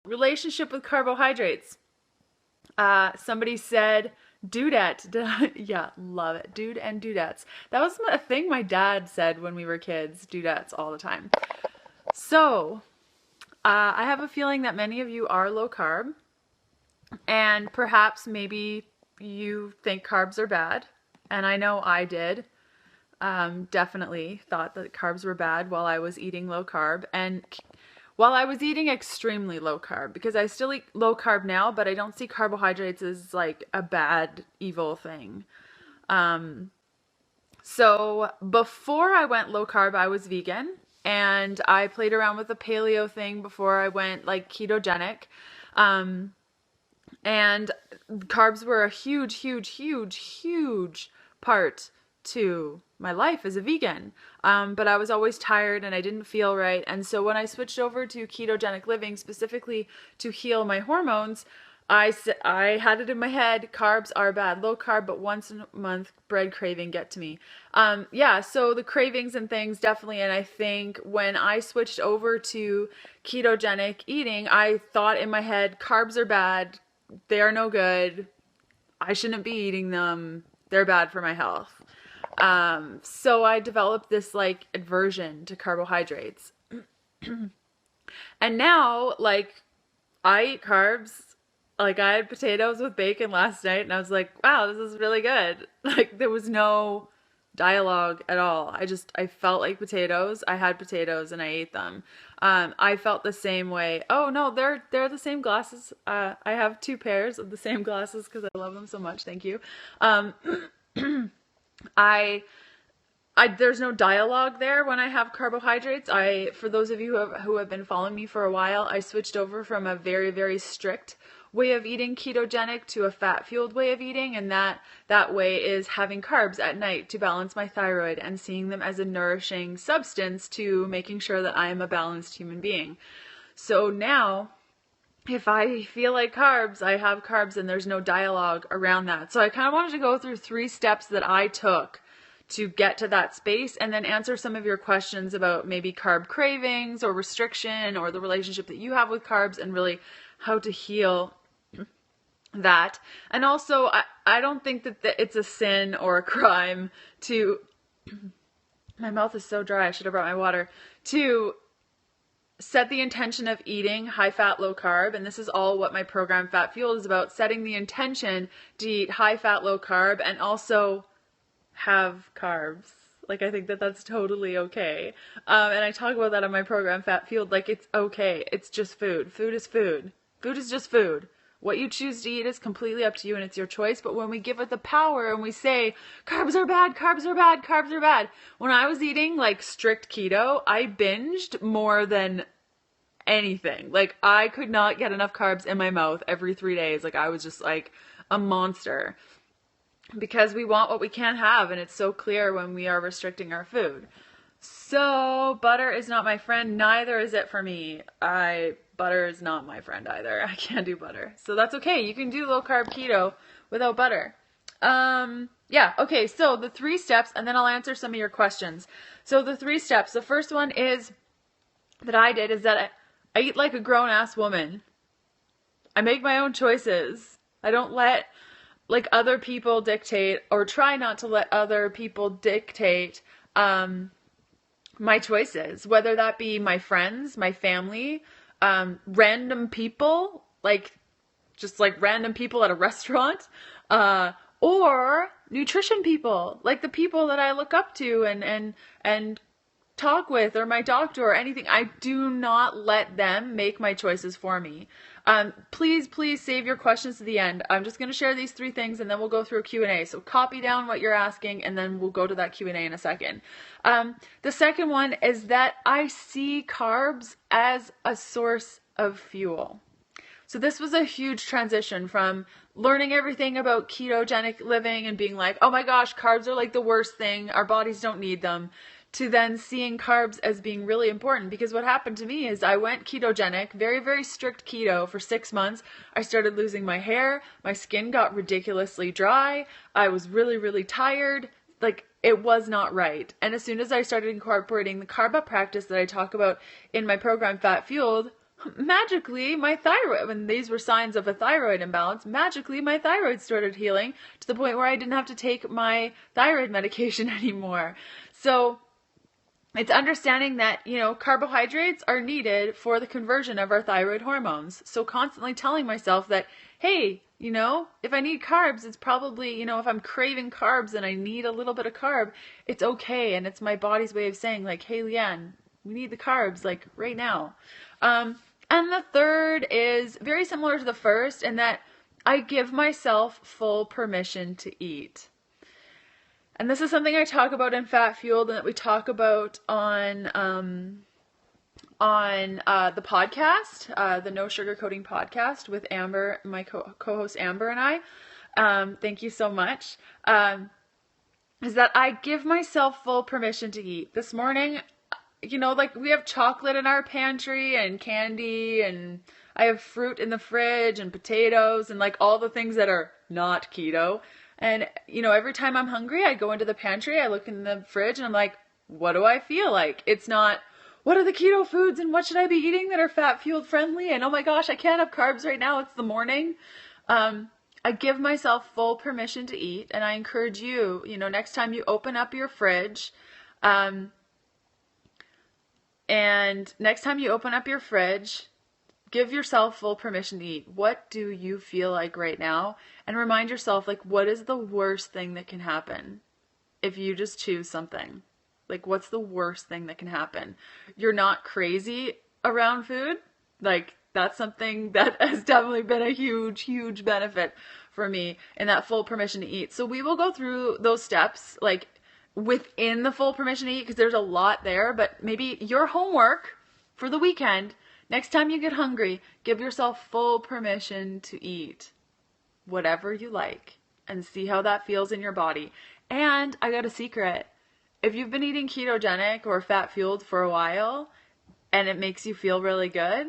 relationship with carbohydrates. Somebody said dudette. Yeah, love it. Dude and dudettes. That was a thing my dad said when we were kids. Dudettes all the time. So, I have a feeling that many of you are low carb. And perhaps maybe you think carbs are bad. And I know I did. Definitely thought that carbs were bad while I was eating low carb. And while I was eating extremely low carb, because I still eat low carb now, but I don't see carbohydrates as like a bad, evil thing. So before I went low carb, I was vegan, and I played around with the paleo thing before I went like ketogenic. And carbs were a huge, huge, huge, huge part to my life as a vegan. But I was always tired and I didn't feel right. And so when I switched over to ketogenic living, specifically to heal my hormones, I had it in my head, carbs are bad, low carb, but once a month bread craving get to me. Yeah, so the cravings and things definitely. And I think when I switched over to ketogenic eating, I thought in my head, carbs are bad. They are no good. I shouldn't be eating them. They're bad for my health. So I developed this like aversion to carbohydrates. And now, like, I eat carbs. Like, I had potatoes with bacon last night and I was like, wow, this is really good. Like, there was no dialogue at all. I felt like potatoes. I had potatoes and I ate them. I felt the same way. Oh no, they're the same glasses. I have 2 pairs of the same glasses because I love them so much. Thank you. There's no dialogue there when I have carbohydrates. For those of you who have been following me for a while, I switched over from a very, very strict way of eating ketogenic to a fat-fueled way of eating, and that way is having carbs at night to balance my thyroid and seeing them as a nourishing substance to making sure that I am a balanced human being. So now, if I feel like carbs, I have carbs and there's no dialogue around that. So I kind of wanted to go through 3 steps that I took to get to that space and then answer some of your questions about maybe carb cravings or restriction or the relationship that you have with carbs and really how to heal that. And also, I don't think that it's a sin or a crime to, my mouth is so dry, I should have brought my water, to set the intention of eating high fat, low carb. And this is all what my program Fat Fueled is about, setting the intention to eat high fat, low carb and also have carbs. Like, I think that that's totally okay. And I talk about that on my program Fat Fueled. Like, it's okay. It's just food. Food is food. Food is just food. What you choose to eat is completely up to you and it's your choice. But when we give it the power and we say, carbs are bad, carbs are bad, carbs are bad. When I was eating like strict keto, I binged more than anything. Like, I could not get enough carbs in my mouth every 3 days. Like, I was just like a monster. Because we want what we can't have, and it's so clear when we are restricting our food. So, butter is not my friend, neither is it for me. Butter is not my friend either. I can't do butter. So that's okay. You can do low carb keto without butter. Yeah, okay, so the 3 steps, and then I'll answer some of your questions. So the 3 steps, the first one is that I did is that I eat like a grown-ass woman. I make my own choices. I don't let like other people dictate, or try not to let other people dictate my choices, whether that be my friends, my family, random people, like just like random people at a restaurant, or nutrition people, like the people that I look up to and talk with, or my doctor or anything. I do not let them make my choices for me. Please save your questions to the end. I'm just going to share these 3 things and then we'll go through a Q&A. So copy down what you're asking and then we'll go to that Q&A in a second. The second one is that I see carbs as a source of fuel. So this was a huge transition from learning everything about ketogenic living and being like, oh my gosh, carbs are like the worst thing. Our bodies don't need them. To then seeing carbs as being really important, because what happened to me is I went ketogenic, very, very strict keto for 6 months. I started losing my hair. My skin got ridiculously dry. I was really, really tired. Like, it was not right. And as soon as I started incorporating the carb up practice that I talk about in my program Fat Fueled, magically my thyroid, when these were signs of a thyroid imbalance, magically my thyroid started healing to the point where I didn't have to take my thyroid medication anymore. So it's understanding that, carbohydrates are needed for the conversion of our thyroid hormones. So constantly telling myself that, hey, if I need carbs, it's probably, if I'm craving carbs and I need a little bit of carb, it's okay. And it's my body's way of saying like, hey, Leanne, we need the carbs like right now. And the third is very similar to the first in that I give myself full permission to eat. And this is something I talk about in Fat Fueled and that we talk about on the podcast, the No Sugarcoating podcast with Amber, my co-host Amber and I. Thank you so much. Is that I give myself full permission to eat. This morning, we have chocolate in our pantry and candy, and I have fruit in the fridge and potatoes and like all the things that are not keto. And, every time I'm hungry, I go into the pantry, I look in the fridge and I'm like, what do I feel like? It's not, what are the keto foods and what should I be eating that are fat fueled friendly? And oh my gosh, I can't have carbs right now. It's the morning. I give myself full permission to eat. And I encourage you, next time you open up your fridge, give yourself full permission to eat. What do you feel like right now? And remind yourself, like, what is the worst thing that can happen if you just choose something? Like, what's the worst thing that can happen? You're not crazy around food. Like, that's something that has definitely been a huge, huge benefit for me in that full permission to eat. So we will go through those steps, like, within the full permission to eat, because there's a lot there. But maybe your homework for the weekend, next time you get hungry, give yourself full permission to eat whatever you like and see how that feels in your body. And I got a secret. If you've been eating ketogenic or fat fueled for a while and it makes you feel really good,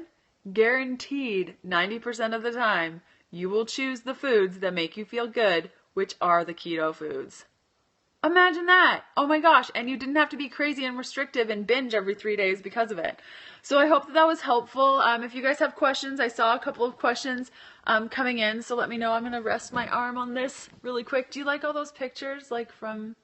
guaranteed 90% of the time you will choose the foods that make you feel good, which are the keto foods. Imagine that. Oh my gosh. And you didn't have to be crazy and restrictive and binge every 3 days because of it. So I hope that was helpful. If you guys have questions, I saw a couple of questions coming in. So let me know. I'm going to rest my arm on this really quick. Do you like all those pictures like from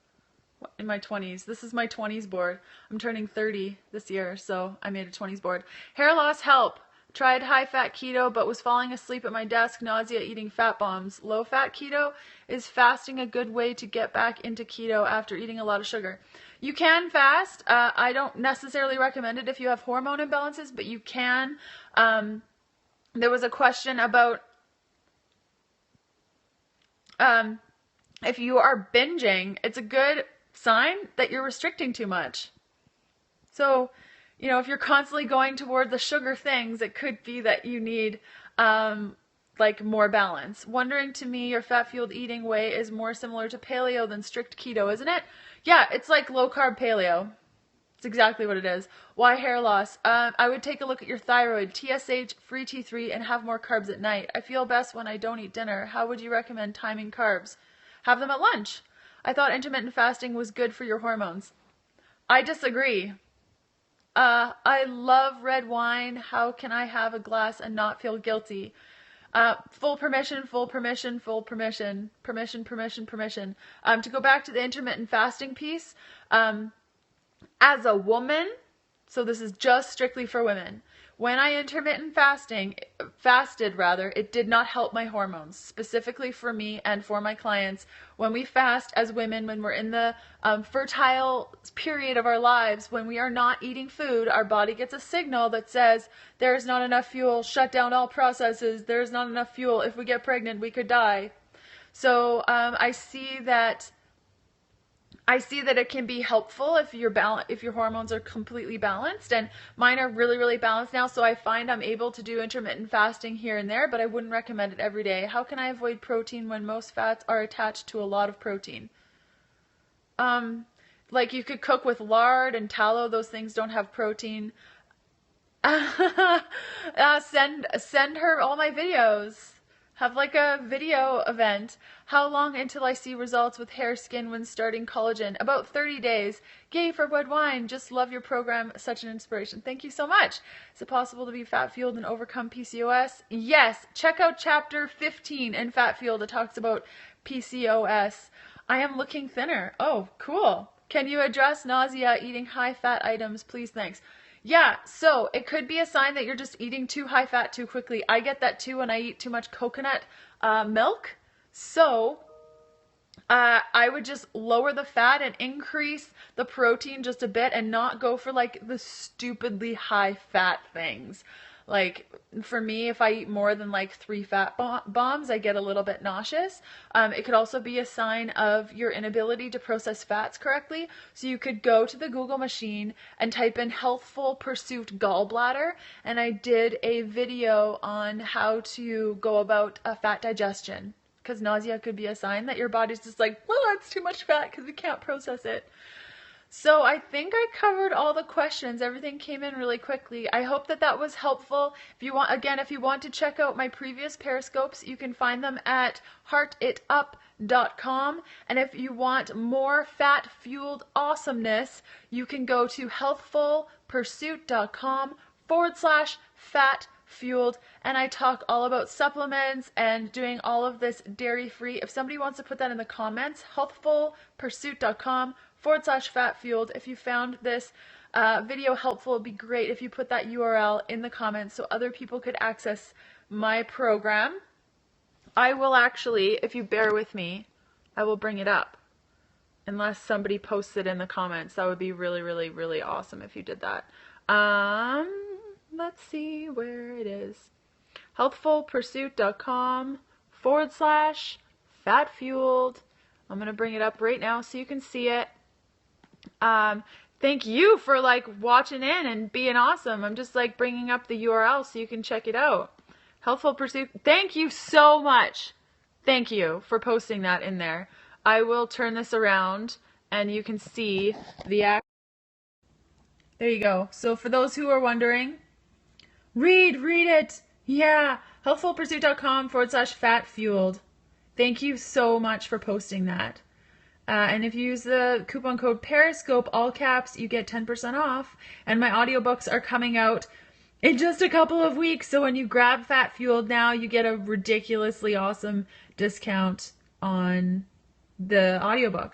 in my 20s? This is my 20s board. I'm turning 30 this year. So I made a 20s board. Hair loss help. Tried high-fat keto, but was falling asleep at my desk, nausea, eating fat bombs. Low-fat keto, is fasting a good way to get back into keto after eating a lot of sugar? You can fast. I don't necessarily recommend it if you have hormone imbalances, but you can. There was a question about if you are binging, it's a good sign that you're restricting too much. So, if you're constantly going toward the sugar things, it could be that you need more balance. Wondering, to me, your fat-fueled eating way is more similar to paleo than strict keto, isn't it? Yeah, it's like low-carb paleo. It's exactly what it is. Why hair loss? I would take a look at your thyroid, TSH, free T3, and have more carbs at night. I feel best when I don't eat dinner. How would you recommend timing carbs? Have them at lunch. I thought intermittent fasting was good for your hormones. I disagree. I love red wine. How can I have a glass and not feel guilty? Full permission, full permission, full permission, permission, permission, permission. To go back to the intermittent fasting piece, as a woman, so this is just strictly for women, when I intermittent fasted, it did not help my hormones, specifically for me and for my clients. When we fast as women, when we're in the fertile period of our lives, when we are not eating food, our body gets a signal that says there's not enough fuel, shut down all processes, there's not enough fuel, if we get pregnant, we could die. So I see that it can be helpful if your hormones are completely balanced, and mine are really, really balanced now. So I find I'm able to do intermittent fasting here and there, but I wouldn't recommend it every day. How can I avoid protein when most fats are attached to a lot of protein? Like you could cook with lard and tallow. Those things don't have protein. Send her all my videos. have like a video event. How long until I see results with hair, skin when starting collagen? About 30 days. Yay for red wine. Just love your program. Such an inspiration. Thank you so much. Is it possible to be fat fueled and overcome PCOS? Yes. Check out chapter 15 in Fat Fueled. It talks about PCOS. I am looking thinner. Oh, cool. Can you address nausea eating high fat items? Please, thanks. Yeah, so it could be a sign that you're just eating too high fat too quickly. I get that too when I eat too much coconut milk. So I would just lower the fat and increase the protein just a bit and not go for like the stupidly high fat things. Like for me, if I eat more than like 3 fat bombs, I get a little bit nauseous. It could also be a sign of your inability to process fats correctly. So you could go to the Google machine and type in Healthful Pursuit gallbladder. And I did a video on how to go about fat digestion, because nausea could be a sign that your body's just like, well, that's too much fat because we can't process it. So I think I covered all the questions. Everything came in really quickly. I hope that that was helpful. If you want to check out my previous Periscopes, you can find them at heartitup.com. And if you want more fat-fueled awesomeness, you can go to healthfulpursuit.com/fat fueled, and I talk all about supplements and doing all of this dairy free. If somebody wants to put that in the comments, healthfulpursuit.com/fat fueled. If you found this video helpful, it'd be great if you put that URL in the comments so other people could access my program. I will actually, if you bear with me, I will bring it up. Unless somebody posts it in the comments. That would be really, really, really awesome if you did that. Let's see where it is. healthfulpursuit.com/fat fueled. I'm going to bring it up right now so you can see it. Thank you for like watching in and being awesome. I'm just like bringing up the URL so you can check it out. Healthful Pursuit. Thank you so much. Thank you for posting that in there. I will turn this around and you can see the act. There you go. So for those who are wondering, read it. Yeah. healthfulpursuit.com/fat fueled. Thank you so much for posting that. And if you use the coupon code Periscope, all caps, you get 10% off. And my audiobooks are coming out in just a couple of weeks. So when you grab Fat Fueled now, you get a ridiculously awesome discount on the audiobooks.